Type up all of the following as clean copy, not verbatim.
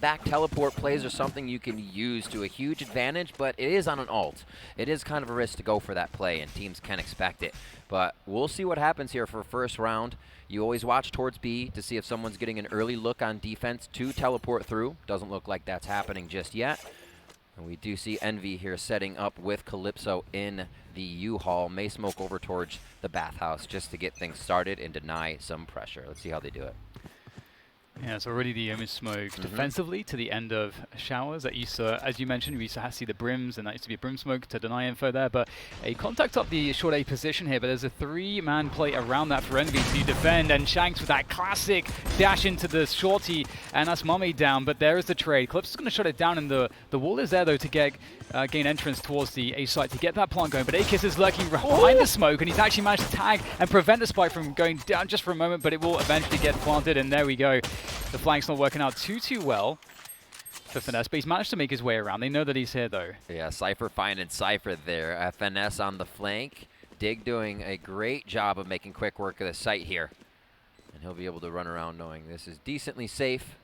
Back teleport plays are something you can use to a huge advantage, but it is on an ult. It is kind of a risk to go for that play, and teams can expect it. But we'll see what happens here for first round. You always watch towards B to see if someone's getting an early look on defense to teleport through. Doesn't look like that's happening just yet. And we do see Envy here setting up with Calypso in the U-Haul. May smoke over towards the bathhouse just to get things started and deny some pressure. Let's see how they do it. Yeah, it's already the image smoke defensively to the end of showers. That used to, as you mentioned, we used to see the brims, and that used to be a brim smoke to deny info there. But a contact up the short A position here, but there's a 3-man play around that for Envy to defend, and Shanks with that classic dash into the shorty, and that's Mummy down. But there is the trade. Clips is going to shut it down, and the wall is there though to get gain entrance towards the A site to get that plant going. But Akis is lurking behind the smoke, and he's actually managed to tag and prevent the spike from going down just for a moment, but it will eventually get planted, and there we go. The flank's not working out too well for Finesse, but he's managed to make his way around. They know that he's here, though. Yeah, Cypher finding Cypher there. Finesse on the flank. Dig doing a great job of making quick work of the site here. And he'll be able to run around knowing this is decently safe.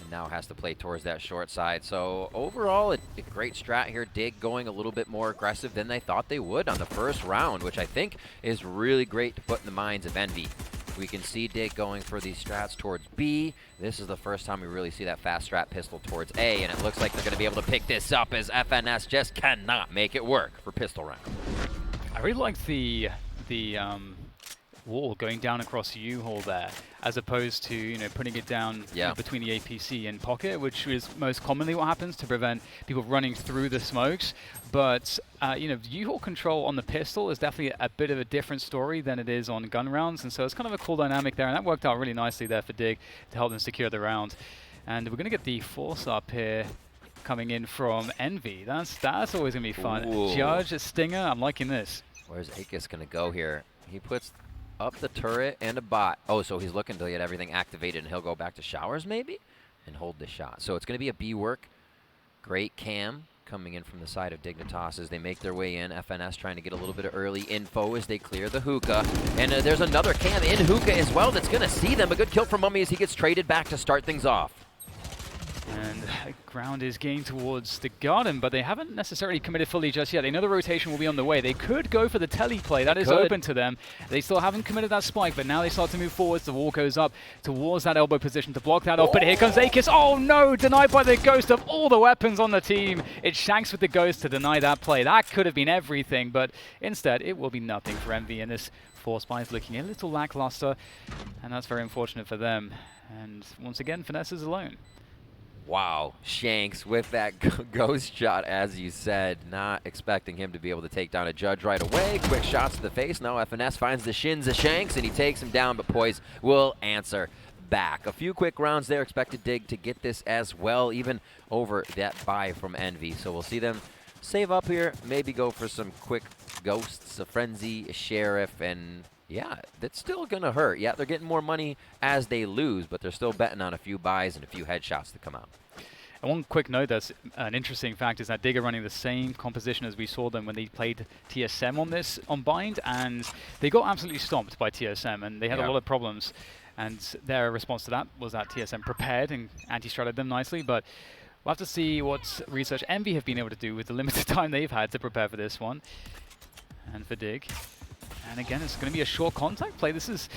And now has to play towards that short side. So overall, a great strat here. Dig going a little bit more aggressive than they thought they would on the first round, which I think is really great to put in the minds of Envy. We can see Dig going for these strats towards B. This is the first time we really see that fast strat pistol towards A, and it looks like they're going to be able to pick this up as FNS just cannot make it work for pistol round. I really like the wall going down across the U-Haul there, as opposed to putting it down between the APC and pocket, which is most commonly what happens to prevent people running through the smokes. But U-Haul control on the pistol is definitely a bit of a different story than it is on gun rounds, and so it's kind of a cool dynamic there, and that worked out really nicely there for Dig to help them secure the round. And we're going to get the force up here coming in from Envy. That's always going to be fun. Ooh. Judge, a stinger, I'm liking this. Where's Akis going to go here? He puts up the turret and a bot. Oh, so he's looking to get everything activated, and he'll go back to showers maybe and hold the shot. So it's going to be a B work. Great cam coming in from the side of Dignitas as they make their way in. FNS trying to get a little bit of early info as they clear the hookah. And there's another cam in hookah as well that's going to see them. A good kill from Mummy as he gets traded back to start things off. And ground is gained towards the garden, but they haven't necessarily committed fully just yet. They know the rotation will be on the way. They could go for the tele play. That is open to them. They still haven't committed that spike, but now they start to move forwards. The wall goes up towards that elbow position to block that off. But here comes Akis. Oh no, denied by the ghost of all the weapons on the team. It's Shanks with the ghost to deny that play. That could have been everything, but instead it will be nothing for Envy, and this force buy is looking a little lackluster, and that's very unfortunate for them. And once again, Finesse is alone. Wow, Shanks with that ghost shot, as you said. Not expecting him to be able to take down a Judge right away. Quick shots to the face. Now FNS finds the shins of Shanks, and he takes him down, but Poise will answer back. A few quick rounds there. Expected Dig to get this as well, even over that buy from Envy. So we'll see them save up here, maybe go for some quick ghosts, a frenzy, a sheriff, and yeah, that's still going to hurt. Yeah, they're getting more money as they lose, but they're still betting on a few buys and a few headshots to come out. And one quick note that's an interesting fact is that Dig are running the same composition as we saw them when they played TSM on Bind, and they got absolutely stomped by TSM, and they had a lot of problems. And their response to that was that TSM prepared and anti-stratted them nicely, but we'll have to see what research Envy have been able to do with the limited time they've had to prepare for this one. And for Dig. And again, it's going to be a short contact play. This is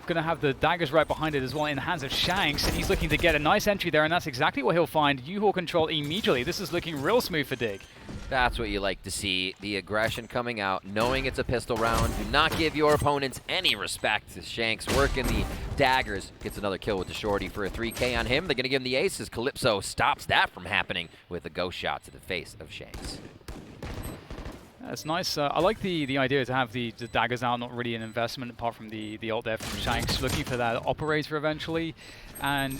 going to have the daggers right behind it as well in the hands of Shanks, and he's looking to get a nice entry there, and that's exactly what he'll find. U-Haul control immediately. This is looking real smooth for Dig. That's what you like to see. The aggression coming out, knowing it's a pistol round. Do not give your opponents any respect. Shanks working the daggers. Gets another kill with the shorty for a 3K on him. They're going to give him the ace as Calypso stops that from happening with a ghost shot to the face of Shanks. That's nice. I like the idea to have the daggers out, not really an investment apart from the ult there from Shanks, looking for that operator eventually. And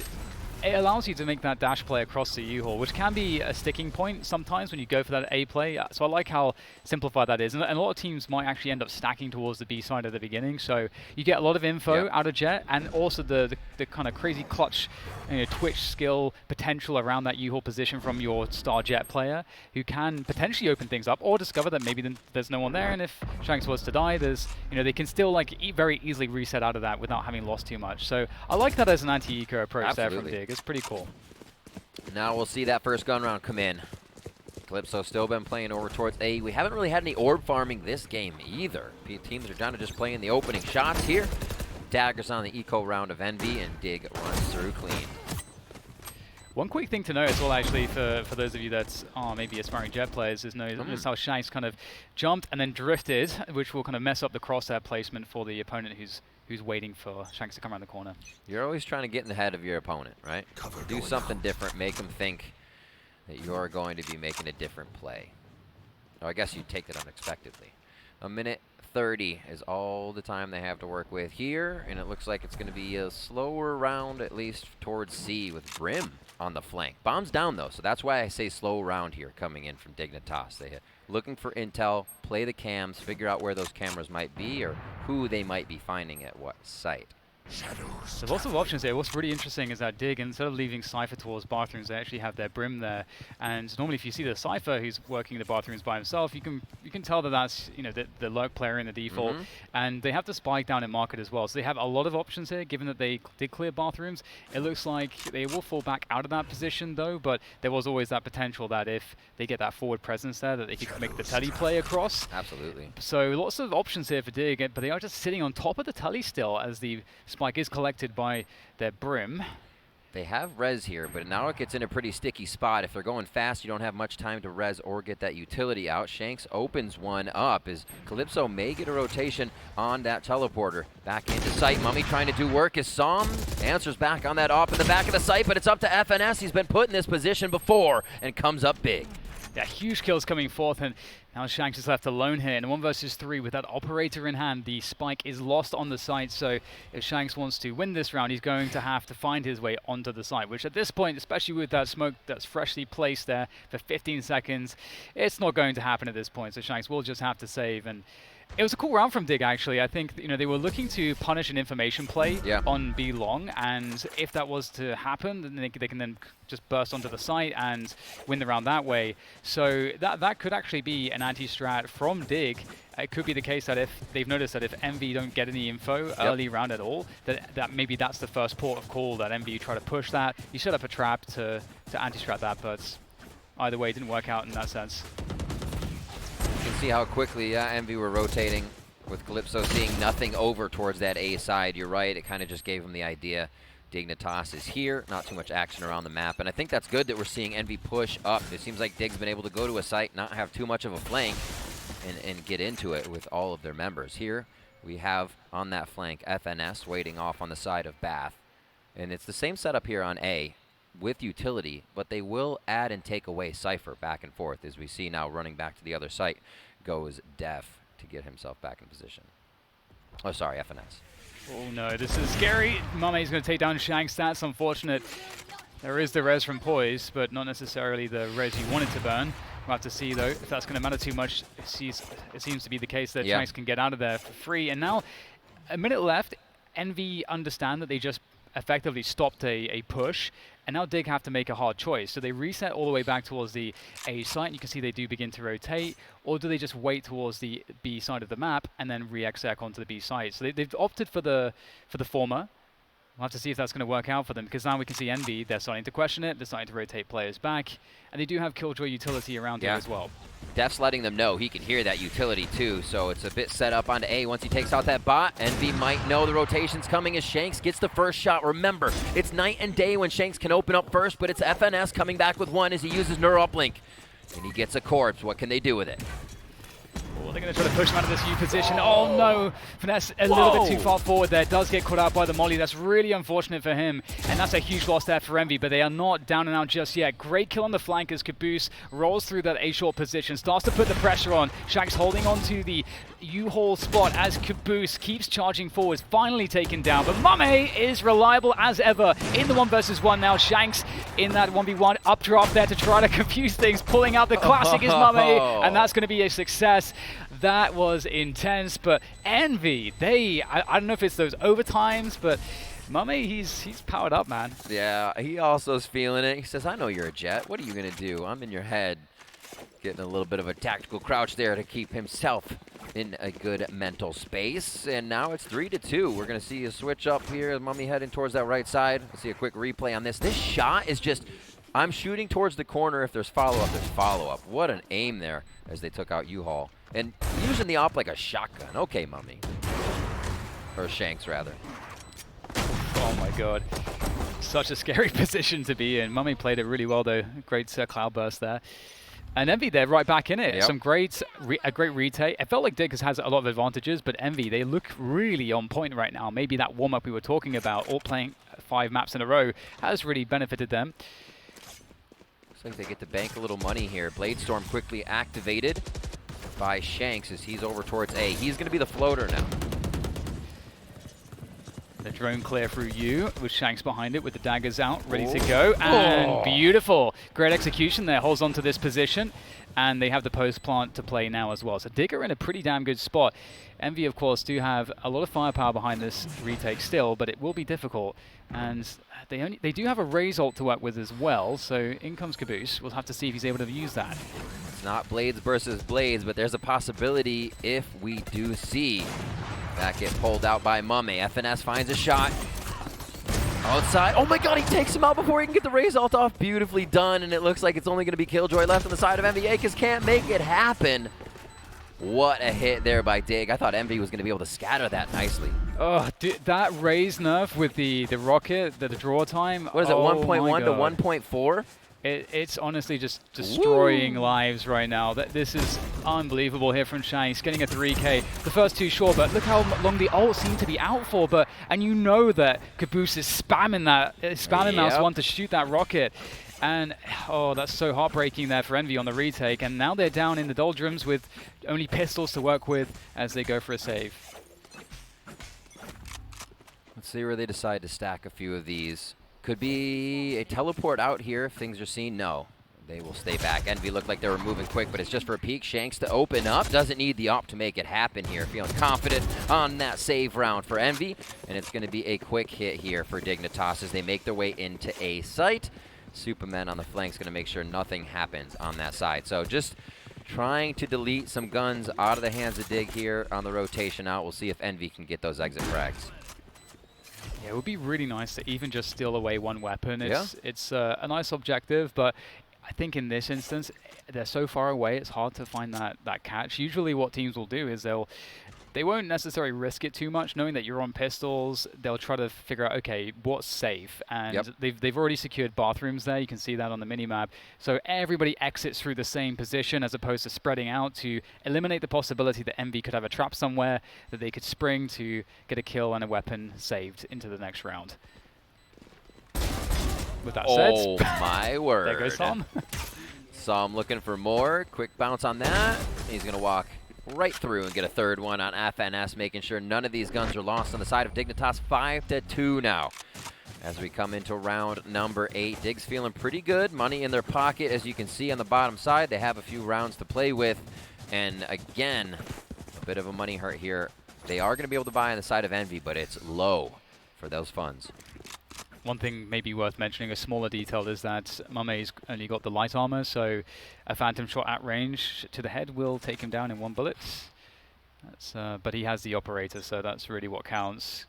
it allows you to make that dash play across the U-Haul, which can be a sticking point sometimes when you go for that A play. So I like how simplified that is. And a lot of teams might actually end up stacking towards the B side at the beginning. So you get a lot of info out of Jet, and also the kind of crazy clutch twitch skill potential around that U-Haul position from your star Jet player, who can potentially open things up or discover that maybe there's no one there. And if Shanks was to die, there's they can still very easily reset out of that without having lost too much. So I like that as an anti-eco approach there from Dig. It's pretty cool. Now we'll see that first gun round come in. Calypso still been playing over towards A. We haven't really had any orb farming this game either. Teams are down to just playing the opening shots here. Daggers on the eco round of Envy, and Dig runs through clean. One quick thing to note as well, actually, for those of you that are maybe aspiring Jet players, is notice how Shanks kind of jumped and then drifted, which will kind of mess up the crosshair placement for the opponent who's waiting for Shanks to come around the corner. You're always trying to get in the head of your opponent, right? Do something different, make them think that you're going to be making a different play. Oh, I guess you take it unexpectedly. 1:30 is all the time they have to work with here, and it looks like it's going to be a slower round, at least towards C, with Brim on the flank. Bombs down, though, so that's why I say slow round here coming in from Dignitas. They looking for intel, play the cams, figure out where those cameras might be or who they might be finding at what site. There's lots of options here. What's really interesting is that Dig, instead of leaving Cypher towards bathrooms, they actually have their Brim there. And normally, if you see the Cypher who's working the bathrooms by himself, you can tell that that's the lurk player in the default. And they have the spike down in market as well. So they have a lot of options here. Given that they did clear bathrooms, it looks like they will fall back out of that position though. But there was always that potential that if they get that forward presence there, that they could make the telly play across. Absolutely. So lots of options here for Dig, but they are just sitting on top of the telly still as the spike is collected by their Brim. They have res here, but now it gets in a pretty sticky spot. If they're going fast, you don't have much time to res or get that utility out. Shanks opens one up as Calypso may get a rotation on that teleporter. Back into sight. Mummy trying to do work as Som answers back on that op in the back of the site, but it's up to FNS. He's been put in this position before and comes up big. Yeah, huge kills coming forth, and now Shanks is left alone here in a 1v3 with that operator in hand. The spike is lost on the site, so if Shanks wants to win this round, he's going to have to find his way onto the site, which at this point, especially with that smoke that's freshly placed there for 15 seconds, it's not going to happen at this point, so Shanks will just have to save. And it was a cool round from Dig, actually. I think they were looking to punish an information play on B long, and if that was to happen, then they can then just burst onto the site and win the round that way. So that could actually be an anti-strat from Dig. It could be the case that if they've noticed that if Envy don't get any info early round at all, that maybe that's the first port of call, that Envy try to push that. You set up a trap to anti-strat that, but either way, it didn't work out in that sense. You can see how quickly Envy were rotating with Calypso seeing nothing over towards that A side. You're right, it kind of just gave him the idea. Dignitas is here, not too much action around the map, and I think that's good that we're seeing Envy push up. It seems like Dig's been able to go to a site, not have too much of a flank, and get into it with all of their members. Here we have on that flank FNS waiting off on the side of Bath, and it's the same setup here on A with utility, but they will add and take away Cypher back and forth, as we see now running back to the other site goes Def to get himself back in position. Oh, sorry, FNS. Oh no, this is scary. Mame's going to take down Shanks. That's unfortunate. There is the res from Poise, but not necessarily the res you wanted to burn. We'll have to see, though, if that's going to matter too much. It seems to be the case that Shanks can get out of there for free. And now, a minute left. Envy understand that they just effectively stopped a push, and now Dig have to make a hard choice. So they reset all the way back towards the A site, and you can see they do begin to rotate, or do they just wait towards the B side of the map and then re-exec onto the B side? So they've opted for the former. We'll have to see if that's going to work out for them, because now we can see Envy, they're starting to question it, they're starting to rotate players back, and they do have Killjoy utility around here as well. Def's letting them know he can hear that utility too, so it's a bit set up onto A. Once he takes out that bot, Envy might know the rotation's coming as Shanks gets the first shot. Remember, it's night and day when Shanks can open up first, but it's FNS coming back with one as he uses Neuro Uplink. And he gets a corpse. What can they do with it? Oh, they're going to try to push him out of this U position. Oh no, Finesse a little bit too far forward there. Does get caught out by the molly. That's really unfortunate for him. And that's a huge loss there for Envy, but they are not down and out just yet. Great kill on the flank as Caboose rolls through that A-short position. Starts to put the pressure on. Shanks holding on to the U-haul spot as Caboose keeps charging forwards. Finally taken down, but Mame is reliable as ever in the 1v1 now. Shanks in that 1v1 updraft there to try to confuse things. Pulling out the classic is Mame, and that's going to be a success. That was intense, but Envy, I don't know if it's those overtimes, but Mame, he's powered up, man. Yeah, he also is feeling it. He says, I know you're a Jet. What are you going to do? I'm in your head. Getting a little bit of a tactical crouch there to keep himself in a good mental space. And now it's 3-2. We're going to see a switch up here. Mummy heading towards that right side. Let's see a quick replay on this. This shot is just I'm shooting towards the corner. If there's follow-up, there's follow-up. What an aim there as they took out U-Haul. And using the op like a shotgun. Okay, Mummy. Or Shanks, rather. Oh my god. Such a scary position to be in. Mummy played it really well, though. Great cloudburst there. And Envy, they're right back in it. Yep. Some a great retake. It felt like Dignitas has a lot of advantages, but Envy, they look really on point right now. Maybe that warm-up we were talking about, all playing 5 maps in a row, has really benefited them. Looks like they get to bank a little money here. Bladestorm quickly activated by Shanks as he's over towards A. He's going to be the floater now. The drone clear through U with Shanks behind it with the daggers out, ready to go. And beautiful. Great execution there. Holds on to this position. And they have the post plant to play now as well. So Dig are in a pretty damn good spot. Envy, of course, do have a lot of firepower behind this retake still, but it will be difficult. And they do have a Raze ult to work with as well. So in comes Caboose. We'll have to see if he's able to use that. It's not Blades versus Blades, but there's a possibility if we do see that get pulled out by Mummy. FNS finds a shot. Outside. Oh my god, he takes him out before he can get the Raze ult off. Beautifully done, and it looks like it's only going to be Killjoy left on the side of Envy. Akis can't make it happen. What a hit there by Dig. I thought Envy was going to be able to scatter that nicely. Oh, that Raze nerf with the rocket, the draw time. What is it, 1.1 to 1.4? It's honestly just destroying lives right now. This is unbelievable here from Shanks, getting a 3K. The first 2 sure, but look how long the ult seemed to be out for. And you know that Caboose is spamming mouse 1 to shoot that rocket. And, oh, that's so heartbreaking there for Envy on the retake. And now they're down in the doldrums with only pistols to work with as they go for a save. Let's see where they decide to stack a few of these. Could be a teleport out here if things are seen. No, they will stay back. Envy looked like they were moving quick, but it's just for a peek. Shanks to open up. Doesn't need the op to make it happen here. Feeling confident on that save round for Envy. And it's going to be a quick hit here for Dignitas as they make their way into A site. Superman on the flank's going to make sure nothing happens on that side. So just trying to delete some guns out of the hands of Dig here on the rotation out. We'll see if Envy can get those exit frags. Yeah, it would be really nice to even just steal away 1 weapon. It's a nice objective, but I think in this instance, they're so far away, it's hard to find that catch. Usually what teams will do is they won't necessarily risk it too much, knowing that you're on pistols. They'll try to figure out, okay, what's safe? And they've already secured bathrooms there. You can see that on the minimap. So everybody exits through the same position as opposed to spreading out to eliminate the possibility that Envy could have a trap somewhere that they could spring to get a kill and a weapon saved into the next round. With that said, oh my word. There goes Sam. Sam looking for more. Quick bounce on that. He's going to walk right through and get a 3rd one on FNS, making sure none of these guns are lost on the side of Dignitas. 5-2 now as we come into round number 8. Dig's feeling pretty good. Money in their pocket, as you can see on the bottom side. They have a few rounds to play with. And again, a bit of a money hurt here. They are going to be able to buy on the side of Envy, but it's low for those funds. One thing maybe worth mentioning, a smaller detail, is that Mame's only got the light armor, so a phantom shot at range to the head will take him down in 1 bullet. But he has the operator, so that's really what counts.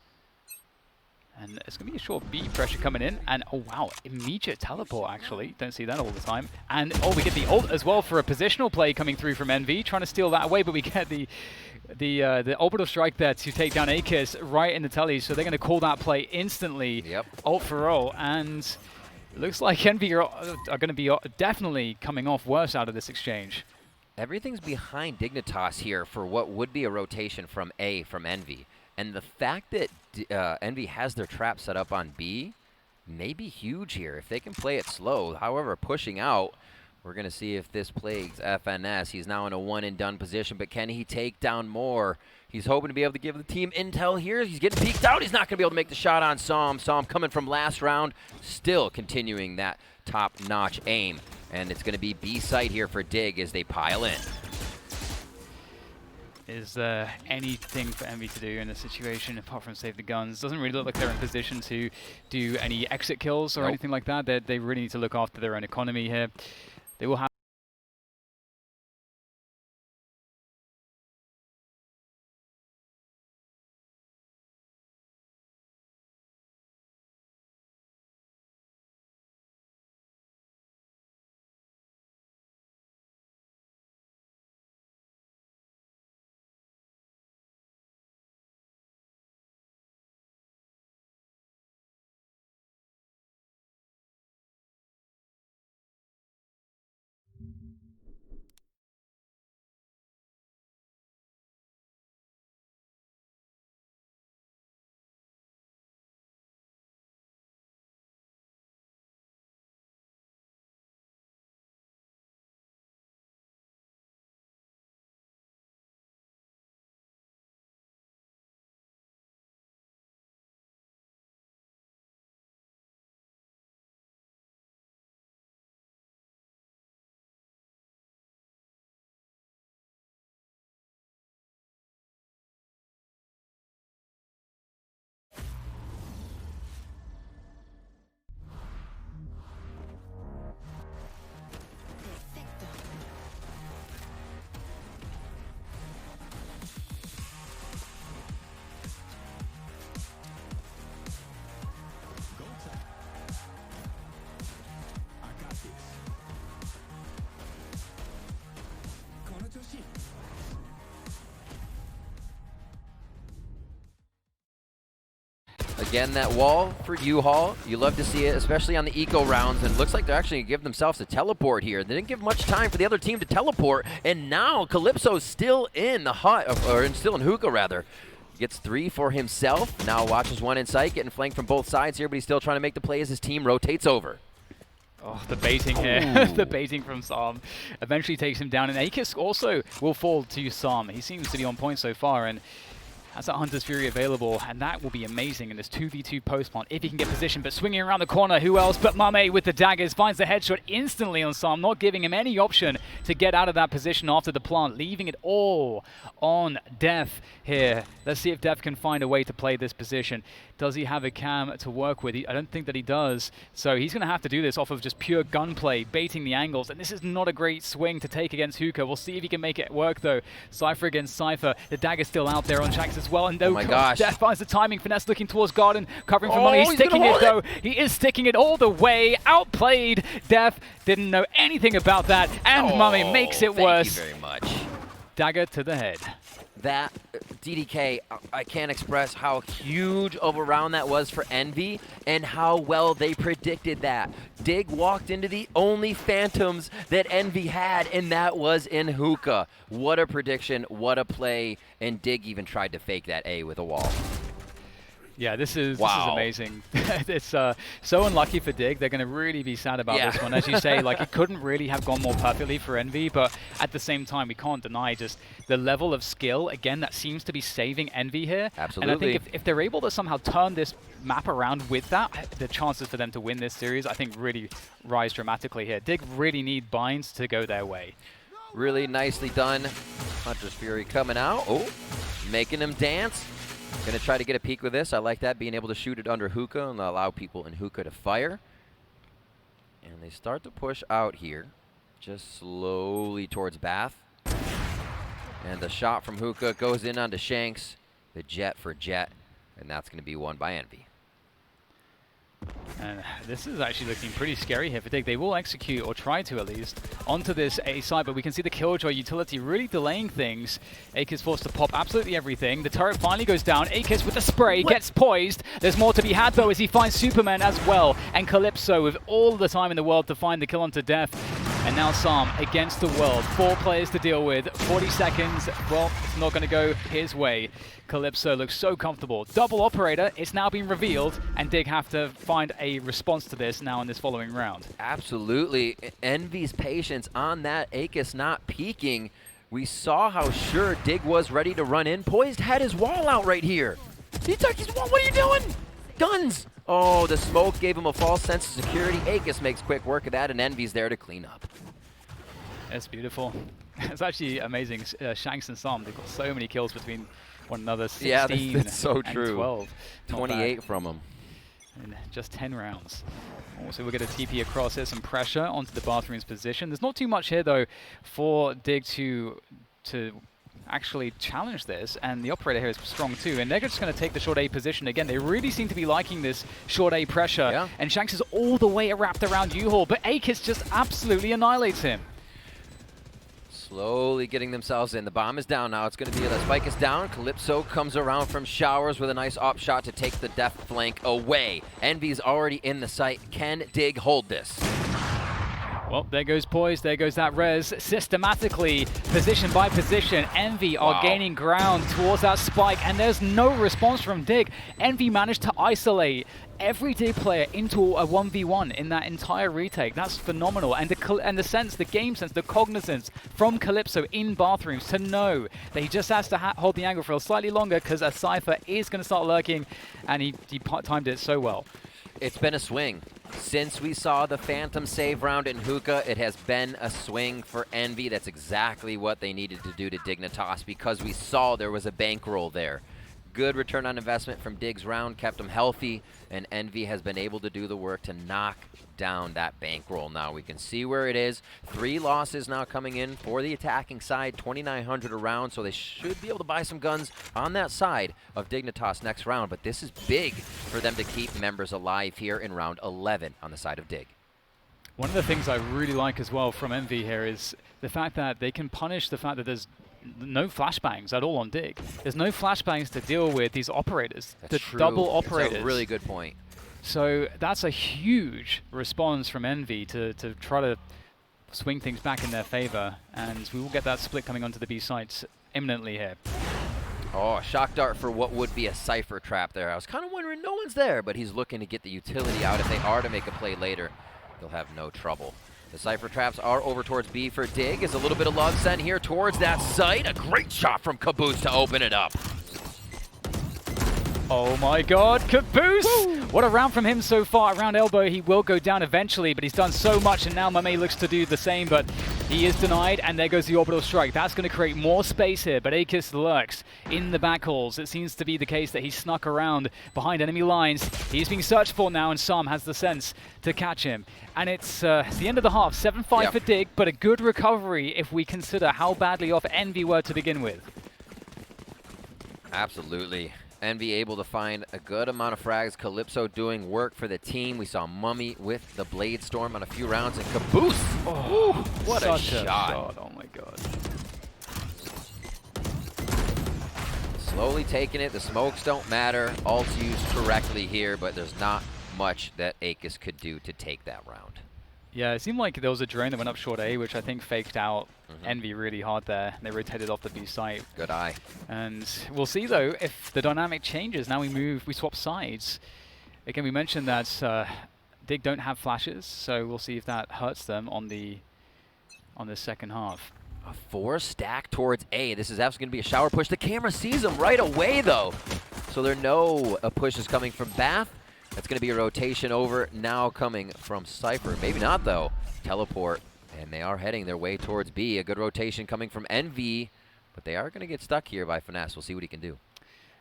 And it's going to be a short B pressure coming in, and oh wow, immediate teleport actually. Don't see that all the time. And oh, we get the ult as well for a positional play coming through from Envy, trying to steal that away, but we get the orbital strike there to take down Akis right in the telly, so they're going to call that play instantly. Yep. Ult for ult, and it looks like Envy are going to be definitely coming off worse out of this exchange. Everything's behind Dignitas here for what would be a rotation from A from Envy. And the fact that Envy has their trap set up on B may be huge here if they can play it slow. However, pushing out, we're going to see if this plagues FNS. He's now in a 1-and-done position, but can he take down more? He's hoping to be able to give the team intel here. He's getting peeked out. He's not going to be able to make the shot on Som. Som coming from last round, still continuing that top-notch aim. And it's going to be B site here for Dig as they pile in. Is there anything for Envy to do in this situation apart from save the guns? Doesn't really look like they're in position to do any exit kills or anything like that. They really need to look after their own economy here. They will have Again, that wall for U-Haul. You love to see it, especially on the eco rounds. And it looks like they're actually going to give themselves a teleport here. They didn't give much time for the other team to teleport. And now Calypso's still in the hut, or still in hookah, rather. Gets 3 for himself. Now watches 1 in sight, getting flanked from both sides here, but he's still trying to make the play as his team rotates over. Oh, the baiting here. The baiting from Sam eventually takes him down. And Akis also will fall to Sam. He seems to be on point so far. And has that Hunter's Fury available, and that will be amazing in this 2v2 post-plant if he can get position. But swinging around the corner, who else but Mame with the daggers finds the headshot instantly on Sam, not giving him any option to get out of that position after the plant, leaving it all on Def here. Let's see if Def can find a way to play this position. Does he have a cam to work with? I don't think that he does. So he's going to have to do this off of just pure gunplay, baiting the angles. And this is not a great swing to take against Hookah. We'll see if he can make it work, though. Cypher against Cypher. The dagger's still out there on Shanks as well. And oh my gosh. Def finds the timing. Finesse looking towards Garden, covering for money. He's sticking it, though. He is sticking it all the way. Outplayed. Def didn't know anything about that. And Mummy makes it worse. Thank you very much. Dagger to the head. That DDK, I can't express how huge of a round that was for Envy and how well they predicted that. Dig walked into the only phantoms that Envy had, and that was in hookah. What a prediction, what a play, and Dig even tried to fake that A with a wall. Yeah, this is amazing. It's so unlucky for Dig. They're going to really be sad about this one. As you say, like, it couldn't really have gone more perfectly for Envy, but at the same time, we can't deny just the level of skill, again, that seems to be saving Envy here. Absolutely. And I think if they're able to somehow turn this map around with that, the chances for them to win this series, I think, really rise dramatically here. Dig really need binds to go their way. Really nicely done. Hunter's Fury coming out. Oh, making him dance. Gonna try to get a peek with this. I like that, being able to shoot it under hookah and allow people in hookah to fire. And they start to push out here, just slowly towards Bath. And the shot from hookah goes in onto Shanks. The jet for Jet, and that's gonna be won by Envy. And this is actually looking pretty scary here for Dig. They will execute, or try to at least, onto this A side, but we can see the Killjoy utility really delaying things. Akis forced to pop absolutely everything. The turret finally goes down. Akis with the spray, gets poised. There's more to be had, though, as he finds Superman as well. And Calypso with all the time in the world to find the kill onto Def. And now Sam against the world. 4 players to deal with. 40 seconds. Well, it's not going to go his way. Calypso looks so comfortable. Double operator, it's now been revealed, and Dig have to find a response to this now in this following round. Absolutely. Envy's patience on that Akis not peeking. We saw how sure Dig was ready to run in. Poised had his wall out right here. He took his wall. What are you doing? Guns. Oh, the smoke gave him a false sense of security. Akis makes quick work of that, and Envy's there to clean up. It's beautiful. It's actually amazing. Shanks and Sam, they've got so many kills between one another. 16 yeah, that's so true. 12. 28 from them. In just 10 rounds. Also, we'll get a TP across here, some pressure onto the Bathroom's position. There's not too much here, though, for Dig to actually challenge this, and the operator here is strong too, and they're just going to take the short A position again. They really seem to be liking this short A pressure, and Shanks is all the way wrapped around U-Haul, but Akis just absolutely annihilates him. Slowly getting themselves in. The bomb is down now. It's going to be, the spike is down. Calypso comes around from showers with a nice op shot to take the Def flank away. Envy's already in the site. Can Dig hold this? Well, there goes Poise, there goes that res. Systematically, position by position, Envy are gaining ground towards that spike, and there's no response from Dig. Envy managed to isolate every Dig player into a 1v1 in that entire retake. That's phenomenal. And the sense, the game sense, the cognizance from Calypso in Bathrooms to know that he just has to hold the angle for a slightly longer because a Cypher is going to start lurking, and he timed it so well. It's been a swing. Since we saw the Phantom save round in hookah, it has been a swing for Envy. That's exactly what they needed to do to Dignitas, because we saw there was a bankroll there. Good return on investment from Dig's round, kept him healthy, and Envy has been able to do the work to knock down that bankroll. Now we can see where it is. 3 losses now coming in for the attacking side, 2,900 a round, so they should be able to buy some guns on that side of Dignitas next round, but this is big for them to keep members alive here in round 11 on the side of Dig. One of the things I really like as well from Envy here is the fact that they can punish the fact that there's no flashbangs at all on Dig. There's no flashbangs to deal with these operators, That's the true. double operators. That's a really good point. So that's a huge response from Envy to try to swing things back in their favor, and we will get that split coming onto the B sites imminently here. Oh, shock dart for what would be a Cypher trap there. I was kind of wondering, no one's there, but he's looking to get the utility out. If they are to make a play later, they'll have no trouble. The Cypher traps are over towards B for Dig. Is a little bit of love sent here towards that site. A great shot from Caboose to open it up. Oh my god, Caboose! Woo! What a round from him so far. Around elbow, he will go down eventually, but he's done so much, and now Mame looks to do the same, but he is denied, and there goes the orbital strike. That's going to create more space here, but Aegis lurks in the back halls. It seems to be the case that he snuck around behind enemy lines. He's being searched for now, and Sam has the sense to catch him. And it's the end of the half, 7-5 for Dig, but a good recovery if we consider how badly off Envy were to begin with. Absolutely. Envy able to find a good amount of frags. Calypso doing work for the team. We saw Mummy with the Blade Storm on a few rounds, and Caboose! Oh, what a shot. Oh my god. Slowly taking it. The smokes don't matter. Ult's used correctly here, but there's not much that Aegis could do to take that round. Yeah, it seemed like there was a drone that went up short A, which I think faked out Envy really hard there. They rotated off the B site. Good eye. And we'll see, though, if the dynamic changes. Now we swap sides. Again, we mentioned that Dig don't have flashes, so we'll see if that hurts them on the second half. A 4 stack towards A. This is absolutely going to be a shower push. The camera sees him right away, though. So there no push is coming from Bath. That's going to be a rotation over now coming from Cypher. Maybe not, though. Teleport, and they are heading their way towards B. A good rotation coming from Envy, but they are going to get stuck here by Finesse. We'll see what he can do.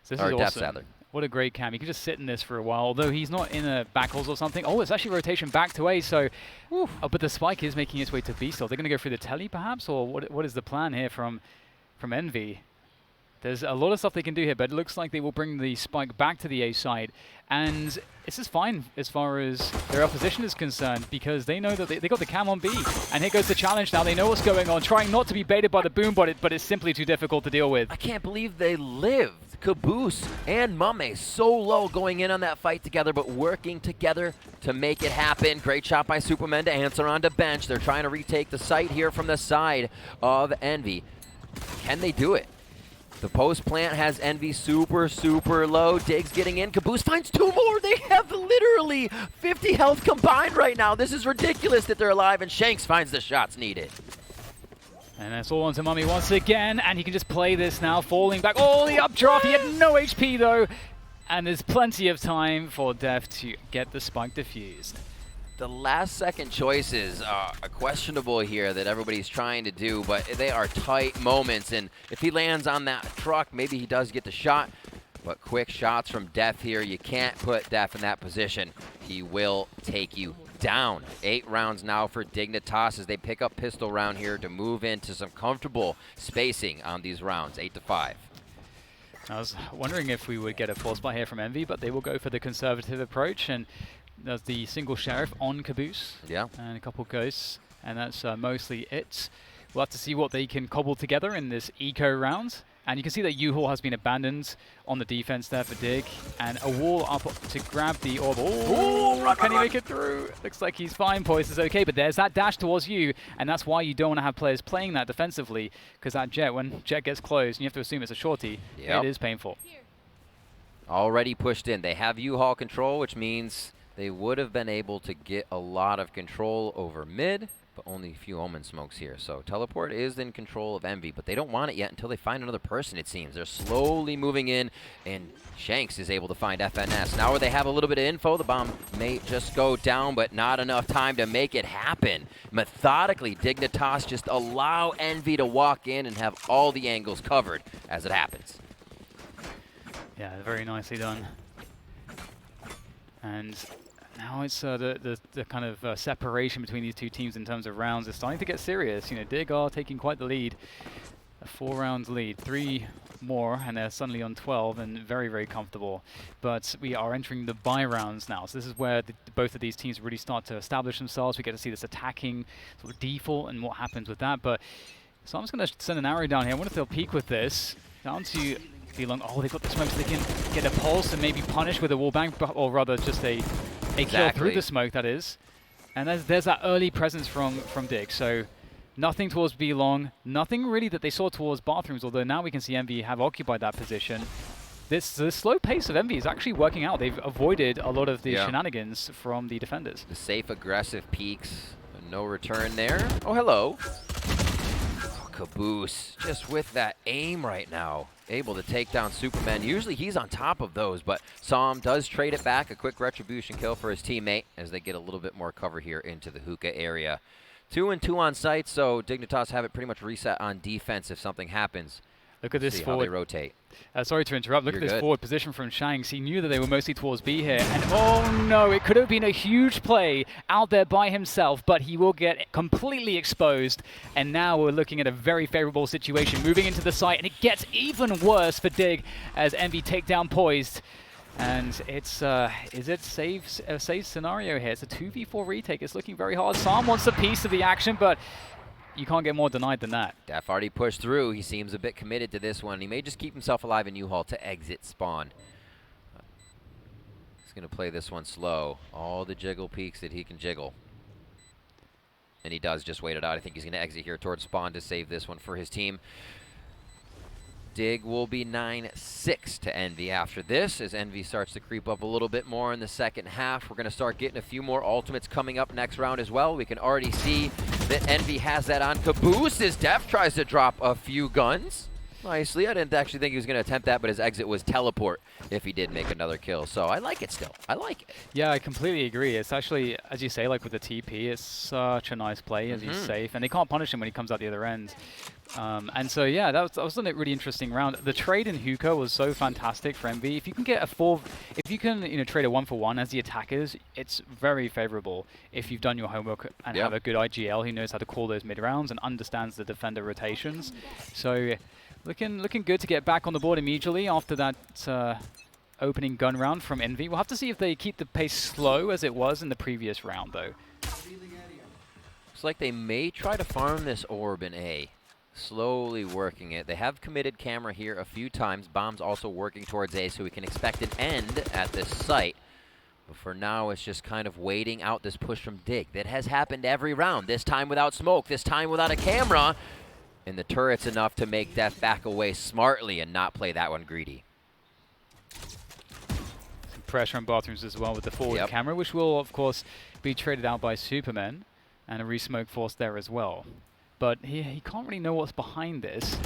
So this is awesome. What a great cam. He can just sit in this for a while, although he's not in a back halls or something. Oh, it's actually rotation back to A, so... but the spike is making its way to B still. They're going to go through the telly, perhaps? Or what is the plan here from Envy? There's a lot of stuff they can do here, but it looks like they will bring the spike back to the A side. And this is fine as far as their opposition is concerned, because they know that they got the cam on B. And here goes the challenge now. They know what's going on, trying not to be baited by the boom, but it's simply too difficult to deal with. I can't believe they lived. Caboose and Mame so low going in on that fight together, but working together to make it happen. Great shot by Superman to answer on the bench. They're trying to retake the site here from the side of Envy. Can they do it? The post plant has Envy super, super low. Diggs getting in. Caboose finds 2 more. They have literally 50 health combined right now. This is ridiculous that they're alive, and Shanks finds the shots needed. And that's all onto Mummy once again, and he can just play this now, falling back. Oh, the updraft. He had no HP, though. And there's plenty of time for Def to get the spike defused. The last second choices are questionable here that everybody's trying to do, but they are tight moments, and if he lands on that truck, maybe he does get the shot, but quick shots from Def here. You can't put Def in that position. He will take you down. 8 rounds now for Dignitas as they pick up pistol round here to move into some comfortable spacing on these rounds, 8-5. I was wondering if we would get a force buy here from Envy, but they will go for the conservative approach, and there's the single sheriff on Caboose. Yeah. And a couple ghosts, and that's mostly it. We'll have to see what they can cobble together in this eco round. And you can see that U-Haul has been abandoned on the defense there for Dig. And a wall up to grab the orb. Oh, can he make it through? Looks like he's fine. Poise is okay, but there's that dash towards you. And that's why you don't want to have players playing that defensively. Because that Jet, when Jet gets close, and you have to assume it's a shorty, it is painful. Already pushed in. They have U-Haul control, which means they would have been able to get a lot of control over mid, but only a few Omen smokes here. So Teleport is in control of Envy, but they don't want it yet until they find another person, it seems. They're slowly moving in, and Shanks is able to find FNS. Now where they have a little bit of info, the bomb may just go down, but not enough time to make it happen. Methodically, Dignitas just allow Envy to walk in and have all the angles covered as it happens. Yeah, very nicely done. And now it's the kind of separation between these two teams in terms of rounds is starting to get serious. You know, Dig are taking quite the lead. A 4-round lead, 3 more, and they're suddenly on 12 and very, very comfortable. But we are entering the bye rounds now. So this is where both of these teams really start to establish themselves. We get to see this attacking sort of default and what happens with that. But So I'm just going to send an arrow down here. I wonder if they'll peek with this. Down to Belong. Oh, they've got the smoke so they can get a pulse and maybe punish with a wallbang, or rather just a kill through the smoke, that is. And there's that early presence from Dig. So nothing towards Belong, nothing really that they saw towards bathrooms, although now we can see Envy have occupied that position. The slow pace of Envy is actually working out. They've avoided a lot of the shenanigans from the defenders. The safe, aggressive peeks. No return there. Oh, hello. Oh, Caboose, just with that aim right now, able to take down Superman. Usually he's on top of those, but Som does trade it back. A quick retribution kill for his teammate as they get a little bit more cover here into the hookah area. 2 and 2 on site, so Dignitas have it pretty much reset on defense if something happens. Look at this forward. How they rotate. Sorry to interrupt. Look at this forward position from Shanks. He knew that they were mostly towards B here. And oh no, it could have been a huge play out there by himself, but he will get completely exposed. And now we're looking at a very favorable situation moving into the site, and it gets even worse for Dig as Envy takedown poised. And it's, is it a safe scenario here? It's a 2v4 retake. It's looking very hard. Sam wants a piece of the action, but you can't get more denied than that. Def already pushed through. He seems a bit committed to this one. He may just keep himself alive in U-Haul to exit spawn. He's going to play this one slow. All the jiggle peaks that he can jiggle. And he does just wait it out. I think he's going to exit here towards spawn to save this one for his team. Dig will be 9-6 to Envy after this, as Envy starts to creep up a little bit more in the second half. We're going to start getting a few more ultimates coming up next round as well. We can already see that Envy has that on Caboose as Def tries to drop a few guns. Nicely. I didn't actually think he was going to attempt that, but his exit was teleport if he did make another kill. So I like it still. I like it. Yeah, I completely agree. It's actually, as you say, like with the TP, it's such a nice play as he's safe. And they can't punish him when he comes out the other end. And so, yeah, that was a really interesting round. The trade in hookah was so fantastic for Envy. If you can get a if you can, trade a 1-for-1 as the attackers, it's very favorable if you've done your homework and have a good IGL who knows how to call those mid rounds and understands the defender rotations. So looking good to get back on the board immediately after that opening gun round from Envy. We'll have to see if they keep the pace slow as it was in the previous round, though. Looks like they may try to farm this orb in A. Slowly working it. They have committed camera here a few times. Bomb's also working towards A, so we can expect an end at this site. But for now, it's just kind of waiting out this push from Dig. That has happened every round. This time without smoke, this time without a camera. And the turret's enough to make Def back away smartly and not play that one greedy. Some pressure on bathrooms as well with the forward camera, which will, of course, be traded out by Superman. And a re-smoke force there as well. But he can't really know what's behind this.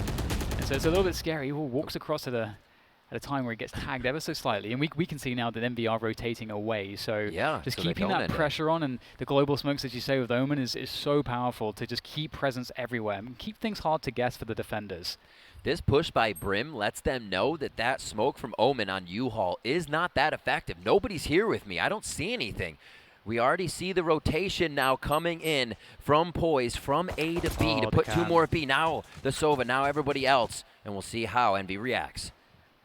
And so it's a little bit scary. He walks across at a time where he gets tagged ever so slightly. And we can see now that Envy are rotating away. So just keeping that pressure on, and the global smokes, as you say, with Omen is so powerful to just keep presence everywhere and keep things hard to guess for the defenders. This push by Brim lets them know that that smoke from Omen on U-Haul is not that effective. Nobody's here with me. I don't see anything. We already see the rotation now coming in from Poise, from A to B to put 2 more at B. Now the Sova, now everybody else. And we'll see how Envy reacts.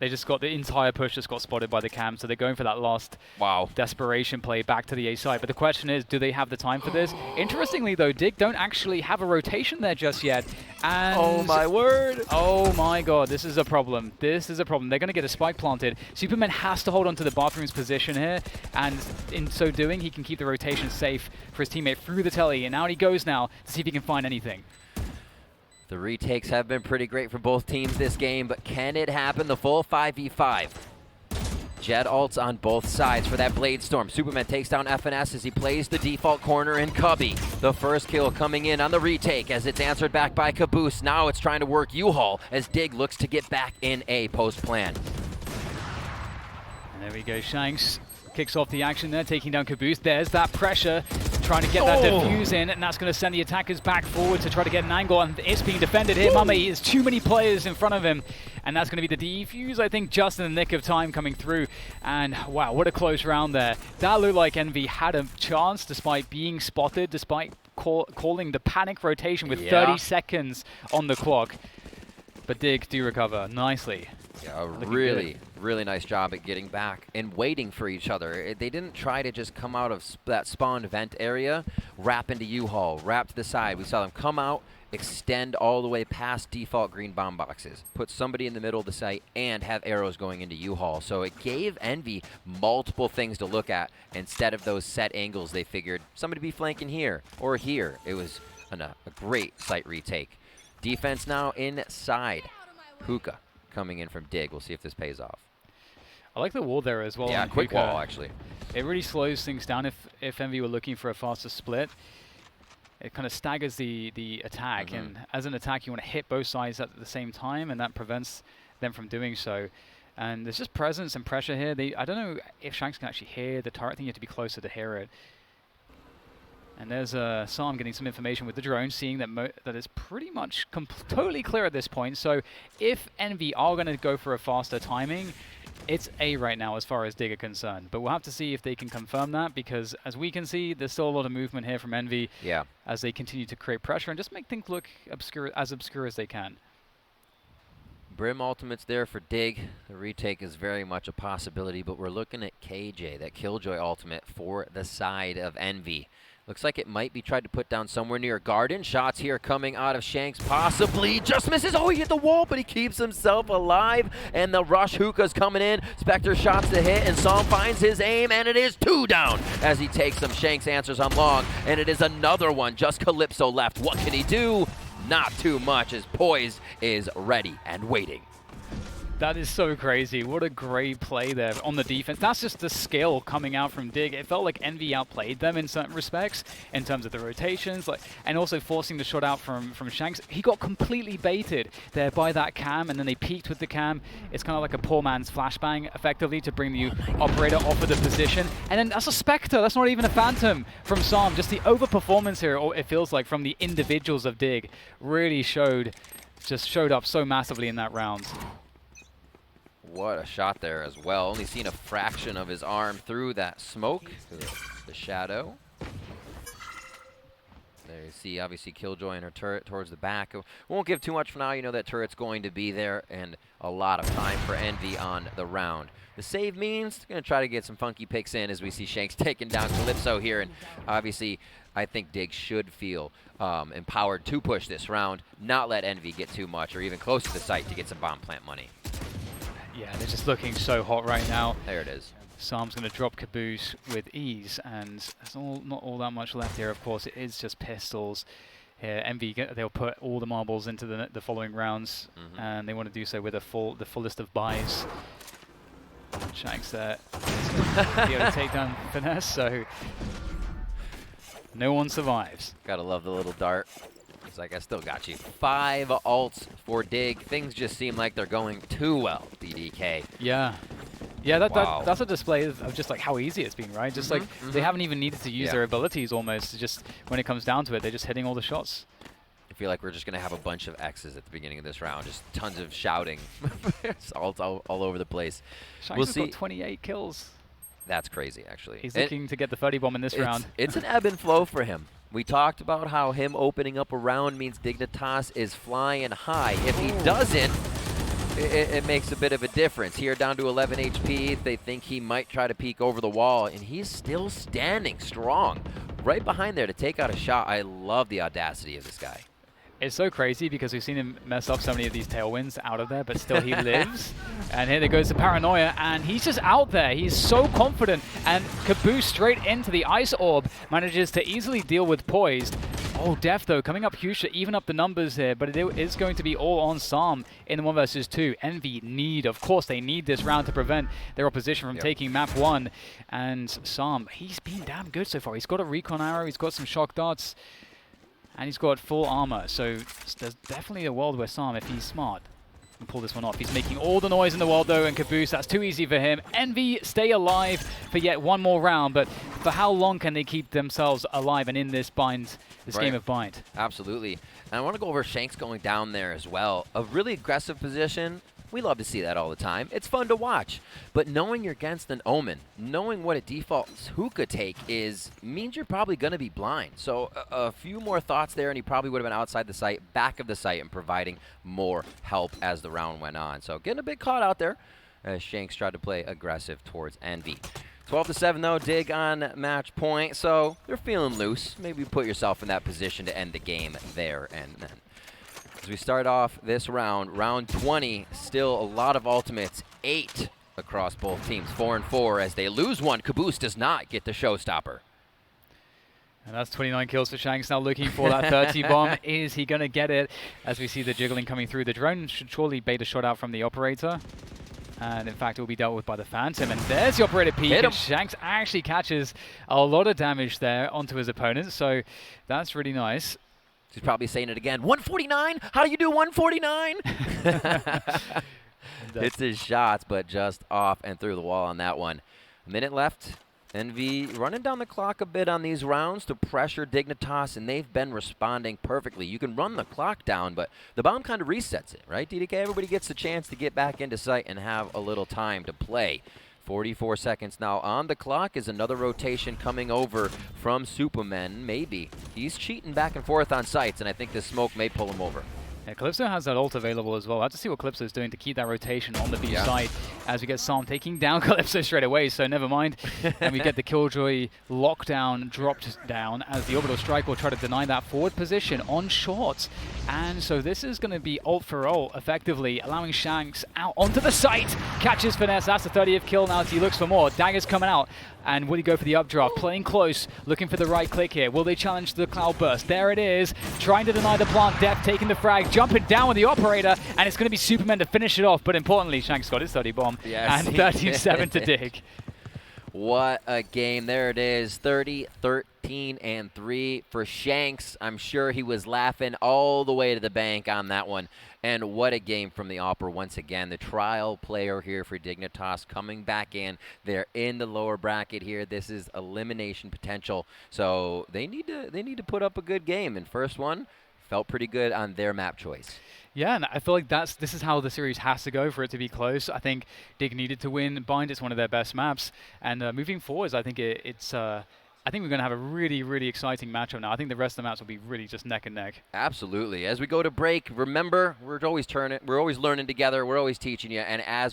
They just got the entire push just got spotted by the cam, so they're going for that last desperation play back to the A side. But the question is, do they have the time for this? Interestingly, though, Dig don't actually have a rotation there just yet. And oh, my word. Oh, my God. This is a problem. This is a problem. They're going to get a spike planted. Superman has to hold on to the bathroom's position here. And in so doing, he can keep the rotation safe for his teammate through the telly. And out he goes now to see if he can find anything. The retakes have been pretty great for both teams this game, but can it happen? The full 5v5. Jet ults on both sides for that Blade Storm. Superman takes down FNS as he plays the default corner in Cubby. The first kill coming in on the retake as it's answered back by Caboose. Now it's trying to work U-Haul as Dig looks to get back in A post-plan. And there we go, Shanks kicks off the action there, taking down Caboose. There's that pressure, trying to get that defuse in, and that's going to send the attackers back forward to try to get an angle, and it's being defended here. Mummy, there's too many players in front of him, and that's going to be the defuse, I think, just in the nick of time coming through. And wow, what a close round there. That looked like Envy had a chance despite being spotted, despite calling the panic rotation with 30 seconds on the clock. But Dig do recover nicely. Yeah, a Looking really, good. really nice job at getting back and waiting for each other. They didn't try to just come out of that spawn vent area, wrap into U-Haul, wrap to the side. We saw them come out, extend all the way past default green bomb boxes, put somebody in the middle of the site, and have arrows going into U-Haul. So it gave Envy multiple things to look at. Instead of those set angles, they figured somebody be flanking here or here. It was a great site retake. Defense now inside. Hookah coming in from Dig. We'll see if this pays off. I like the wall there as well. Yeah, quick Hookah. wall, actually. It really slows things down if Envy were looking for a faster split. It kind of staggers the attack, and as an attack, you want to hit both sides at the same time, and that prevents them from doing so. And there's just presence and pressure here. I don't know if Shanks can actually hear the turret. I think you have to be closer to hear it. And there's Sam getting some information with the drone, seeing that that is pretty much totally clear at this point. So if Envy are going to go for a faster timing, it's A right now as far as Dig are concerned. But we'll have to see if they can confirm that, because as we can see, there's still a lot of movement here from Envy as they continue to create pressure and just make things look obscure as they can. Brim ultimate's there for Dig. The retake is very much a possibility, but we're looking at KJ, that Killjoy ultimate for the side of Envy. Looks like it might be tried to put down somewhere near Garden. Shots here coming out of Shanks, possibly. Just misses. Oh, he hit the wall, but he keeps himself alive. And the rush Hookah's coming in. Spectre shots the hit, and Psalm finds his aim, and it is 2 down as he takes them. Shanks answers on long, and it is another one. Just Calypso left. What can he do? Not too much, as Poise is ready and waiting. That is so crazy. What a great play there on the defense. That's just the skill coming out from Dig. It felt like Envy outplayed them in certain respects in terms of the rotations, and also forcing the shot out from Shanks. He got completely baited there by that cam, and then they peeked with the cam. It's kind of like a poor man's flashbang, effectively, to bring the operator off of the position. And then that's a Spectre. That's not even a Phantom from Psalm. Just the overperformance here, or it feels like, from the individuals of Dig really showed up so massively in that round. What a shot there as well. Only seen a fraction of his arm through that smoke, the shadow. There you see, obviously, Killjoy and her turret towards the back. Won't give too much for now. You know that turret's going to be there, and a lot of time for Envy on the round. The save means going to try to get some funky picks in as we see Shanks taking down Calypso here, and obviously, I think Dig should feel empowered to push this round, not let Envy get too much or even close to the site to get some bomb plant money. Yeah, they're just looking so hot right now. There it is. Psalm's going to drop Caboose with ease, and there's not all that much left here, of course. It is just pistols here. Envy, they'll put all the marbles into the following rounds, and they want to do so with the fullest of buys. Shanks there be able to take down Finesse, so no one survives. Gotta love the little dart. It's like, I still got you. 5 ults for Dig. Things just seem like they're going too well, BDK. Yeah. Yeah, that's a display of just like how easy it's been, right? Just like they haven't even needed to use their abilities almost. Just when it comes down to it, they're just hitting all the shots. I feel like we're just going to have a bunch of X's at the beginning of this round. Just tons of shouting. It's all over the place. Shanks has got 28 kills. That's crazy, actually. He's looking to get the 30 bomb in this round. It's an ebb and flow for him. We talked about how him opening up a round means Dignitas is flying high. If he doesn't, it makes a bit of a difference. Here down to 11 HP, they think he might try to peek over the wall, and he's still standing strong right behind there to take out a shot. I love the audacity of this guy. It's so crazy because we've seen him mess up so many of these tailwinds out of there, but still he lives. And here there goes the Paranoia, and he's just out there. He's so confident, and Caboose straight into the Ice Orb manages to easily deal with Poised. Oh, Def, though, coming up huge to even up the numbers here, but it is going to be all on Psalm in the 1 versus 2. Envy of course, they need this round to prevent their opposition from taking map 1. And Psalm, he's been damn good so far. He's got a recon arrow, he's got some shock darts, and he's got full armor. So there's definitely a world where Psalm, if he's smart, can pull this one off. He's making all the noise in the world, though, and Caboose, that's too easy for him. Envy stay alive for yet one more round, but for how long can they keep themselves alive and in this bind, this game of bind? Absolutely. And I want to go over Shanks going down there as well. A really aggressive position. We love to see that all the time. It's fun to watch. But knowing you're against an Omen, knowing what a default hookah take means you're probably going to be blind. So a few more thoughts there, and he probably would have been outside the site, back of the site, and providing more help as the round went on. So getting a bit caught out there as Shanks tried to play aggressive towards Envy. 12-7 though, Dig on match point, so they're feeling loose. Maybe put yourself in that position to end the game there and then. As we start off this round, round 20, still a lot of ultimates, 8 across both teams, 4 and 4. As they lose one, Caboose does not get the showstopper. And that's 29 kills for Shanks, now looking for that 30 bomb. Is he going to get it? As we see the jiggling coming through, the drone should surely bait a shot out from the operator. And in fact, it will be dealt with by the Phantom. And there's the operator peek, and Shanks actually catches a lot of damage there onto his opponent. So that's really nice. He's probably saying it again. 149? How do you do 149? Hits his shots, but just off and through the wall on that one. A minute left. Envy running down the clock a bit on these rounds to pressure Dignitas, and they've been responding perfectly. You can run the clock down, but the bomb kind of resets it, right, DDK? Everybody gets a chance to get back into sight and have a little time to play. 44 seconds now on the clock. Is another rotation coming over from Superman. Maybe. He's cheating back and forth on sites, and I think this smoke may pull him over. Yeah, Calypso has that ult available as well. I have to see what Calypso is doing to keep that rotation on the B side as we get Psalm taking down Calypso straight away, so never mind. And we get the Killjoy lockdown dropped down as the Orbital Strike will try to deny that forward position on short. And so this is going to be ult for ult, effectively, allowing Shanks out onto the site. Catches Finesse, that's the 30th kill now as he looks for more. Dagger's coming out. And will he go for the updraft? Playing close, looking for the right click here. Will they challenge the Cloud Burst? There it is. Trying to deny the plant. Death taking the frag, jumping down with the operator, and it's going to be Superman to finish it off. But importantly, Shanks got his 30 bomb, and 13-7 to Dig. What a game. There it is. 30, 13, and 3 for Shanks. I'm sure he was laughing all the way to the bank on that one. And what a game from the Opera once again. The trial player here for Dignitas coming back in. They're in the lower bracket here. This is elimination potential. So they need to put up a good game. And first one felt pretty good on their map choice. Yeah, and I feel like this is how the series has to go for it to be close. I think Dig needed to win. Bind is one of their best maps. And moving forwards, I think I think we're going to have a really, really exciting matchup now. I think the rest of the maps will be really just neck and neck. Absolutely. As we go to break, remember, we're always learning together. We're always teaching you. And as we